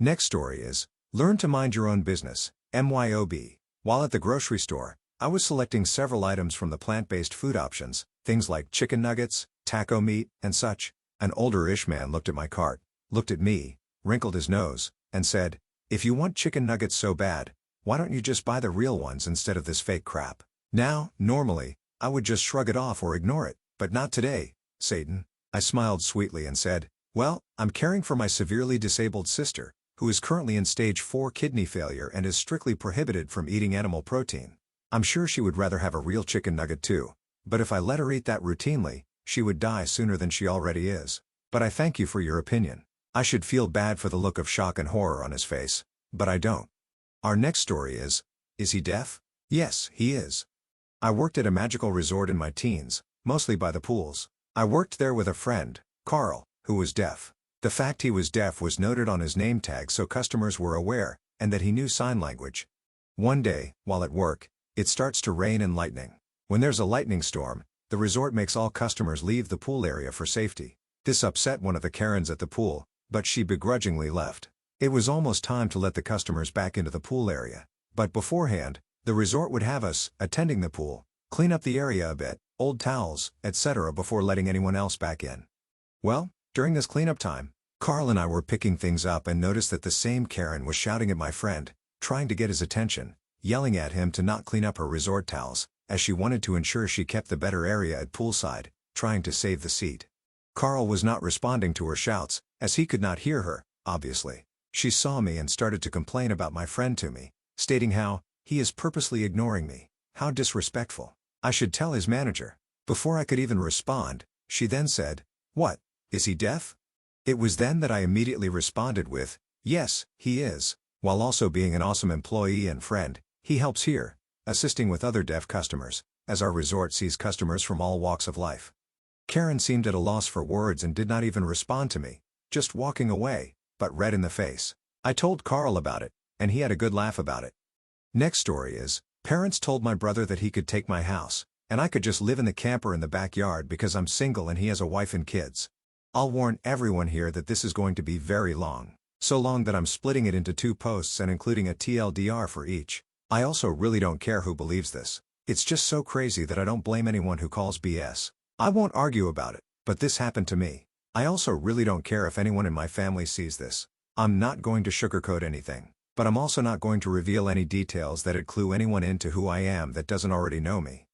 Next story is, learn to mind your own business, MYOB. While at the grocery store, I was selecting several items from the plant-based food options, things like chicken nuggets, taco meat, and such. An older-ish man looked at my cart, looked at me, wrinkled his nose, and said, "If you want chicken nuggets so bad, why don't you just buy the real ones instead of this fake crap?" Now, normally, I would just shrug it off or ignore it, but not today, Satan. I smiled sweetly and said, "Well, I'm caring for my severely disabled sister, who is currently in stage 4 kidney failure and is strictly prohibited from eating animal protein. I'm sure she would rather have a real chicken nugget too, but if I let her eat that routinely, she would die sooner than she already is. But I thank you for your opinion." I should feel bad for the look of shock and horror on his face, but I don't. Our next story is he deaf? Yes, he is. I worked at a magical resort in my teens, mostly by the pools. I worked there with a friend, Carl, who was deaf. The fact he was deaf was noted on his name tag so customers were aware, and that he knew sign language. One day, while at work, it starts to rain and lightning. When there's a lightning storm, the resort makes all customers leave the pool area for safety. This upset one of the Karens at the pool, but she begrudgingly left. It was almost time to let the customers back into the pool area, but beforehand, the resort would have us, attending the pool, clean up the area a bit, old towels, etc. before letting anyone else back in. Well, during this cleanup time, Carl and I were picking things up and noticed that the same Karen was shouting at my friend, trying to get his attention, yelling at him to not clean up her resort towels, as she wanted to ensure she kept the better area at poolside, trying to save the seat. Carl was not responding to her shouts, as he could not hear her, obviously. She saw me and started to complain about my friend to me, stating how, "He is purposely ignoring me. How disrespectful. I should tell his manager." Before I could even respond, she then said, "What, is he deaf?" It was then that I immediately responded with, "Yes, he is." While also being an awesome employee and friend, he helps here, assisting with other deaf customers, as our resort sees customers from all walks of life. Karen seemed at a loss for words and did not even respond to me, just walking away, but red in the face. I told Carl about it, and he had a good laugh about it. Next story is, parents told my brother that he could take my house, and I could just live in the camper in the backyard because I'm single and he has a wife and kids. I'll warn everyone here that this is going to be very long. So long that I'm splitting it into 2 posts and including a TLDR for each. I also really don't care who believes this. It's just so crazy that I don't blame anyone who calls BS. I won't argue about it, but this happened to me. I also really don't care if anyone in my family sees this. I'm not going to sugarcoat anything, but I'm also not going to reveal any details that'd clue anyone into who I am that doesn't already know me.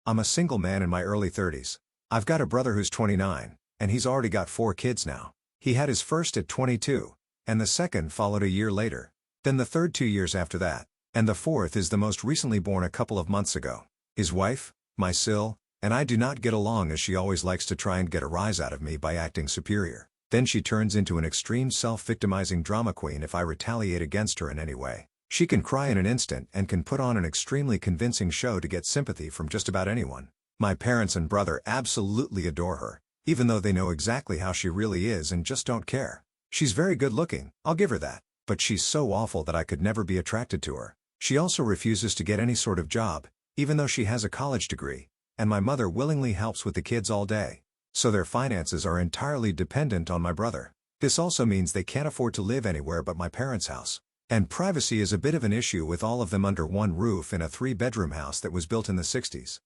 I'm a single man in my early 30s. I've got a brother who's 29, and he's already got 4 kids now. He had his first at 22, and the second followed a year later. Then the third 2 years after that, and the fourth is the most recently born a couple of months ago. His wife, my Sil, and I do not get along as she always likes to try and get a rise out of me by acting superior. Then she turns into an extreme self-victimizing drama queen if I retaliate against her in any way. She can cry in an instant and can put on an extremely convincing show to get sympathy from just about anyone. My parents and brother absolutely adore her, even though they know exactly how she really is and just don't care. She's very good looking, I'll give her that, but she's so awful that I could never be attracted to her. She also refuses to get any sort of job, even though she has a college degree, and my mother willingly helps with the kids all day. So their finances are entirely dependent on my brother. This also means they can't afford to live anywhere but my parents' house. And privacy is a bit of an issue with all of them under one roof in a 3-bedroom house that was built in the 60s.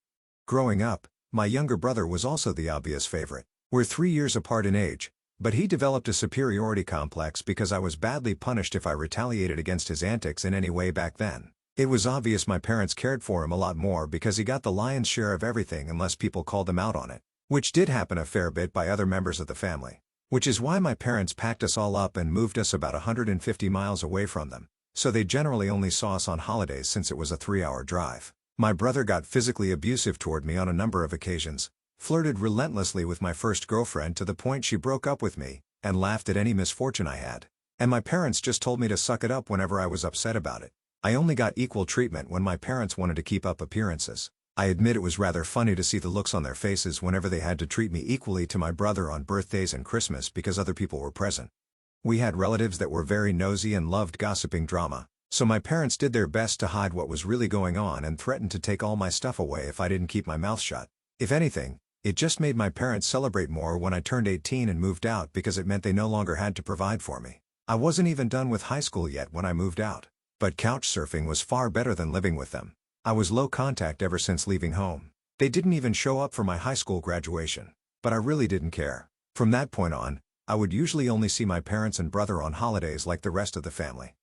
Growing up, my younger brother was also the obvious favorite. We're 3 years apart in age, but he developed a superiority complex because I was badly punished if I retaliated against his antics in any way back then. It was obvious my parents cared for him a lot more because he got the lion's share of everything unless people called them out on it, which did happen a fair bit by other members of the family. Which is why my parents packed us all up and moved us about 150 miles away from them, so they generally only saw us on holidays since it was a 3-hour drive. My brother got physically abusive toward me on a number of occasions, flirted relentlessly with my first girlfriend to the point she broke up with me, and laughed at any misfortune I had. And my parents just told me to suck it up whenever I was upset about it. I only got equal treatment when my parents wanted to keep up appearances. I admit it was rather funny to see the looks on their faces whenever they had to treat me equally to my brother on birthdays and Christmas because other people were present. We had relatives that were very nosy and loved gossiping drama, so my parents did their best to hide what was really going on and threatened to take all my stuff away if I didn't keep my mouth shut. If anything, it just made my parents celebrate more when I turned 18 and moved out because it meant they no longer had to provide for me. I wasn't even done with high school yet when I moved out. But couch surfing was far better than living with them. I was low contact ever since leaving home. They didn't even show up for my high school graduation. But I really didn't care. From that point on, I would usually only see my parents and brother on holidays like the rest of the family.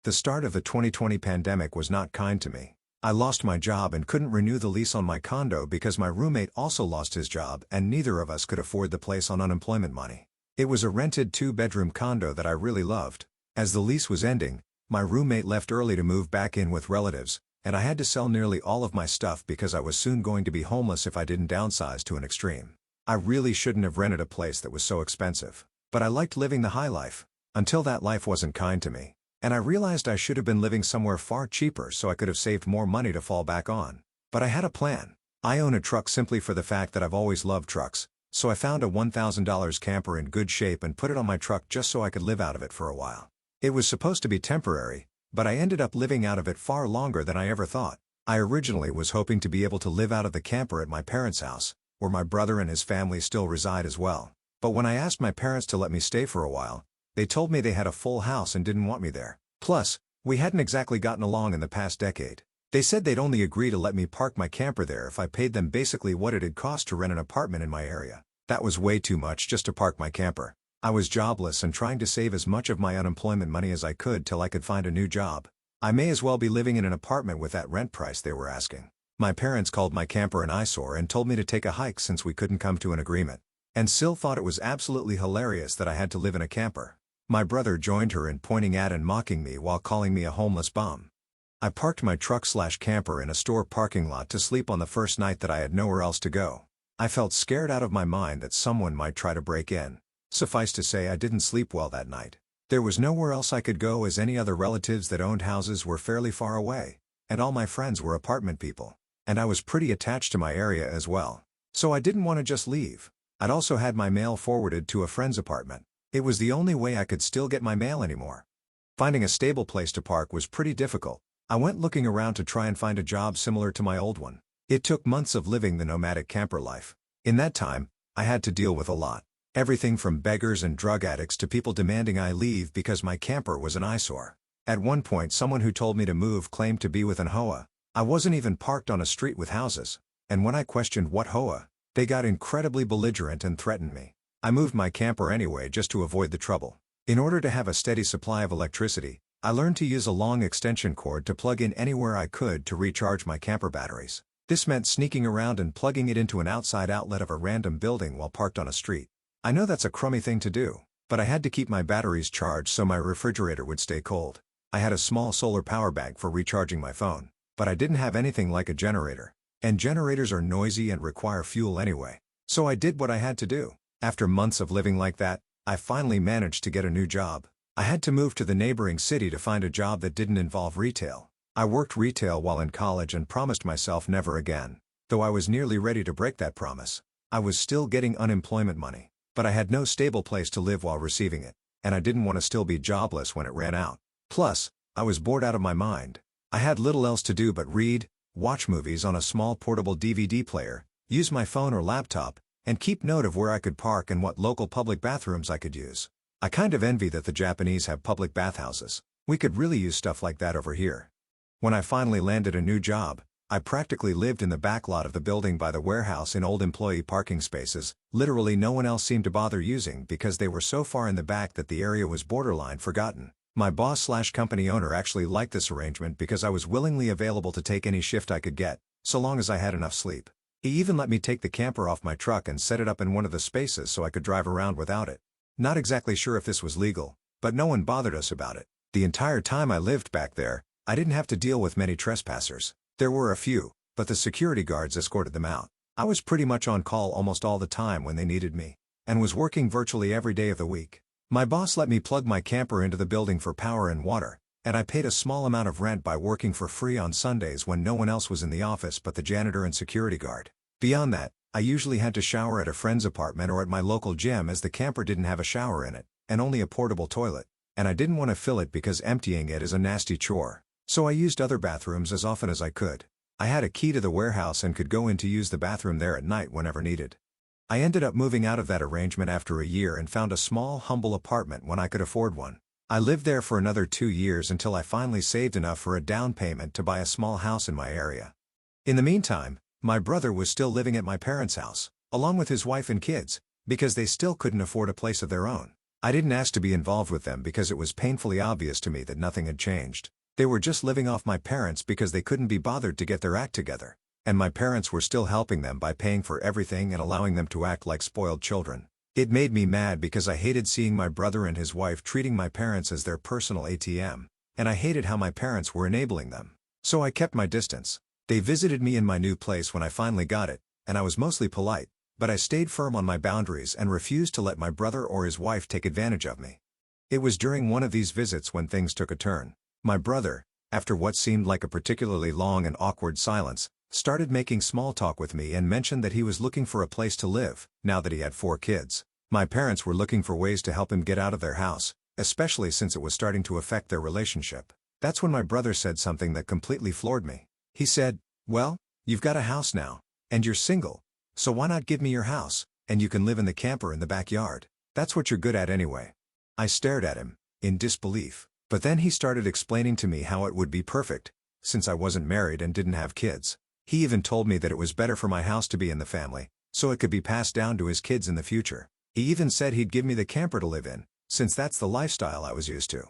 The start of the 2020 pandemic was not kind to me. I lost my job and couldn't renew the lease on my condo because my roommate also lost his job and neither of us could afford the place on unemployment money. It was a rented 2-bedroom condo that I really loved. As the lease was ending, my roommate left early to move back in with relatives, and I had to sell nearly all of my stuff because I was soon going to be homeless if I didn't downsize to an extreme. I really shouldn't have rented a place that was so expensive. But I liked living the high life, until that life wasn't kind to me. And I realized I should have been living somewhere far cheaper so I could have saved more money to fall back on. But I had a plan. I own a truck simply for the fact that I've always loved trucks, so I found a $1,000 camper in good shape and put it on my truck just so I could live out of it for a while. It was supposed to be temporary, but I ended up living out of it far longer than I ever thought. I originally was hoping to be able to live out of the camper at my parents' house, where my brother and his family still reside as well. But when I asked my parents to let me stay for a while, they told me they had a full house and didn't want me there. Plus, we hadn't exactly gotten along in the past decade. They said they'd only agree to let me park my camper there if I paid them basically what it'd cost to rent an apartment in my area. That was way too much just to park my camper. I was jobless and trying to save as much of my unemployment money as I could till I could find a new job. I may as well be living in an apartment with that rent price they were asking. My parents called my camper an eyesore and told me to take a hike since we couldn't come to an agreement. And Sil thought it was absolutely hilarious that I had to live in a camper. My brother joined her in pointing at and mocking me while calling me a homeless bum. I parked my truck/camper in a store parking lot to sleep on the first night that I had nowhere else to go. I felt scared out of my mind that someone might try to break in. Suffice to say I didn't sleep well that night. There was nowhere else I could go as any other relatives that owned houses were fairly far away, and all my friends were apartment people. And I was pretty attached to my area as well. So I didn't want to just leave. I'd also had my mail forwarded to a friend's apartment. It was the only way I could still get my mail anymore. Finding a stable place to park was pretty difficult. I went looking around to try and find a job similar to my old one. It took months of living the nomadic camper life. In that time, I had to deal with a lot. Everything from beggars and drug addicts to people demanding I leave because my camper was an eyesore. At one point someone who told me to move claimed to be with an HOA. I wasn't even parked on a street with houses, and when I questioned what HOA, they got incredibly belligerent and threatened me. I moved my camper anyway just to avoid the trouble. In order to have a steady supply of electricity, I learned to use a long extension cord to plug in anywhere I could to recharge my camper batteries. This meant sneaking around and plugging it into an outside outlet of a random building while parked on a street. I know that's a crummy thing to do, but I had to keep my batteries charged so my refrigerator would stay cold. I had a small solar power bank for recharging my phone, but I didn't have anything like a generator. And generators are noisy and require fuel anyway. So I did what I had to do. After months of living like that, I finally managed to get a new job. I had to move to the neighboring city to find a job that didn't involve retail. I worked retail while in college and promised myself never again. Though I was nearly ready to break that promise. I was still getting unemployment money, but I had no stable place to live while receiving it, and I didn't want to still be jobless when it ran out. Plus, I was bored out of my mind. I had little else to do but read, watch movies on a small portable DVD player, use my phone or laptop, and keep note of where I could park and what local public bathrooms I could use. I kind of envy that the Japanese have public bathhouses. We could really use stuff like that over here. When I finally landed a new job, I practically lived in the back lot of the building by the warehouse in old employee parking spaces. Literally no one else seemed to bother using because they were so far in the back that the area was borderline forgotten. My boss/company owner actually liked this arrangement because I was willingly available to take any shift I could get, so long as I had enough sleep. He even let me take the camper off my truck and set it up in one of the spaces so I could drive around without it. Not exactly sure if this was legal, but no one bothered us about it. The entire time I lived back there, I didn't have to deal with many trespassers. There were a few, but the security guards escorted them out. I was pretty much on call almost all the time when they needed me, and was working virtually every day of the week. My boss let me plug my camper into the building for power and water, and I paid a small amount of rent by working for free on Sundays when no one else was in the office but the janitor and security guard. Beyond that, I usually had to shower at a friend's apartment or at my local gym as the camper didn't have a shower in it, and only a portable toilet, and I didn't want to fill it because emptying it is a nasty chore. So I used other bathrooms as often as I could. I had a key to the warehouse and could go in to use the bathroom there at night whenever needed. I ended up moving out of that arrangement after a year and found a small, humble apartment when I could afford one. I lived there for another 2 years until I finally saved enough for a down payment to buy a small house in my area. In the meantime, my brother was still living at my parents' house, along with his wife and kids, because they still couldn't afford a place of their own. I didn't ask to be involved with them because it was painfully obvious to me that nothing had changed. They were just living off my parents because they couldn't be bothered to get their act together, and my parents were still helping them by paying for everything and allowing them to act like spoiled children. It made me mad because I hated seeing my brother and his wife treating my parents as their personal ATM, and I hated how my parents were enabling them. So I kept my distance. They visited me in my new place when I finally got it, and I was mostly polite, but I stayed firm on my boundaries and refused to let my brother or his wife take advantage of me. It was during one of these visits when things took a turn. My brother, after what seemed like a particularly long and awkward silence, started making small talk with me and mentioned that he was looking for a place to live, now that he had 4 kids. My parents were looking for ways to help him get out of their house, especially since it was starting to affect their relationship. That's when my brother said something that completely floored me. He said, "Well, you've got a house now, and you're single. So why not give me your house, and you can live in the camper in the backyard? That's what you're good at anyway." I stared at him, in disbelief, but then he started explaining to me how it would be perfect, since I wasn't married and didn't have kids. He even told me that it was better for my house to be in the family, so it could be passed down to his kids in the future. He even said he'd give me the camper to live in, since that's the lifestyle I was used to.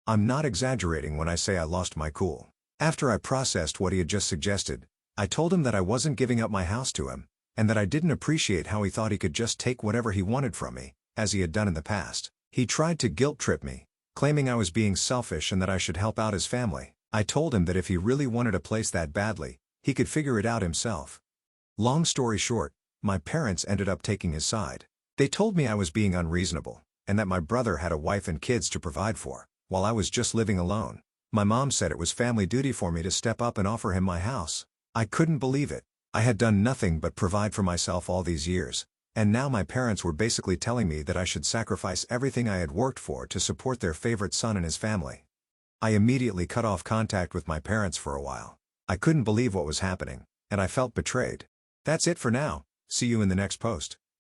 I'm not exaggerating when I say I lost my cool. After I processed what he had just suggested, I told him that I wasn't giving up my house to him, and that I didn't appreciate how he thought he could just take whatever he wanted from me, as he had done in the past. He tried to guilt-trip me, claiming I was being selfish and that I should help out his family. I told him that if he really wanted a place that badly, he could figure it out himself. Long story short, my parents ended up taking his side. They told me I was being unreasonable, and that my brother had a wife and kids to provide for, while I was just living alone. My mom said it was family duty for me to step up and offer him my house. I couldn't believe it. I had done nothing but provide for myself all these years, and now my parents were basically telling me that I should sacrifice everything I had worked for to support their favorite son and his family. I immediately cut off contact with my parents for a while. I couldn't believe what was happening, and I felt betrayed. That's it for now. See you in the next post.